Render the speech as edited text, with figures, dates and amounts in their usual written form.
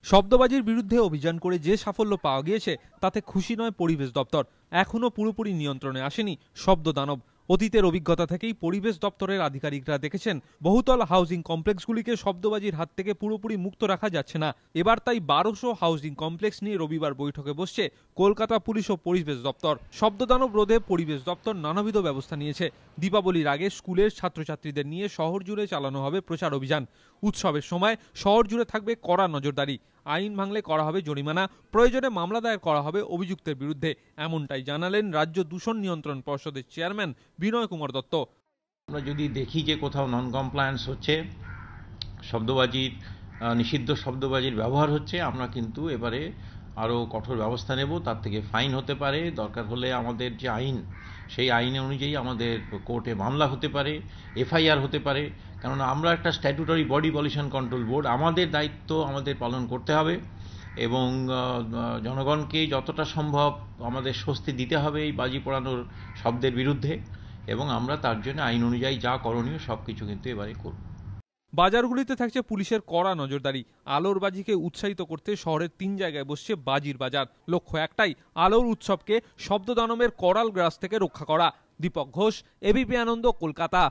শব্দবাজির বিরুদ্ধে অভিযান করে যে সাফল্য পাওয়া গিয়েছে তাতে খুশি নয় পরিবেশ দপ্তর। এখনো পুরোপুরি নিয়ন্ত্রণে আসেনি শব্দ দানব। অতীতের অভিজ্ঞতা থেকেই পরিবেশ দপ্তরের আধিকারিকরা দেখেছেন বহুতল হাউজিং কমপ্লেক্সগুলিকে শব্দবাজির হাত থেকে পুরোপুরি মুক্ত রাখা যাচ্ছে না। এবার তাই 1200 হাউজিং কমপ্লেক্স নিয়ে রবিবার বৈঠকে বসছে কলকাতা পুলিশ ও পরিবেশ দপ্তর। শব্দদানব রোধে পরিবেশ দপ্তর নানাবিধ ব্যবস্থা নিয়েছে। দীপাবলির আগে স্কুলের ছাত্রছাত্রীদের নিয়ে শহর জুড়ে চালানো হবে প্রচার অভিযান। উৎসবের সময় শহর জুড়ে থাকবে কড়া নজরদারি। আইন ভাঙলে করা হবে জরিমানা, প্রয়োজনে মামলা দায়ের করা হবে অভিযুক্তের বিরুদ্ধে। এমনটাই জানালেন রাজ্য দূষণ নিয়ন্ত্রণ পর্ষদের চেয়ারম্যান বিনয় কুমার দত্ত। আমরা যদি দেখি যে কোথাও নন কমপ্লায়েন্স হচ্ছে, শব্দবাজির নিষিদ্ধ শব্দবাজির ব্যবহার হচ্ছে, আমরা কিন্তু এবারে আরও কঠোর ব্যবস্থা নেব। তার থেকে ফাইন হতে পারে, দরকার হলে আমাদের যে আইন সেই আইন অনুযায়ী আমাদের কোর্টে মামলা হতে পারে, এফআইআর হতে পারে। কেননা আমরা একটা statutory body, pollution control board, আমাদের দায়িত্ব আমাদের পালন করতে হবে এবং জনগণকে যতটা সম্ভব আমাদের স্বস্তি দিতে হবে এই বাজি পোড়ানোর শব্দের বিরুদ্ধে, এবং আমরা তার জন্য আইন অনুযায়ী যা করণীয় সবকিছু কিন্তু এবারে করব। বাজারগুলিতে থাকছে পুলিশের কড়া নজরদারি। আলোর বাজিকে উৎসাহিত করতে শহরের 3 জায়গায় বসছে বাজির বাজার। লক্ষ্য একটাই, আলোর উৎসবকে শব্দদানবের করাল গ্রাস থেকে রক্ষা করা। দীপক ঘোষ, এবিপি আনন্দ, কলকাতা।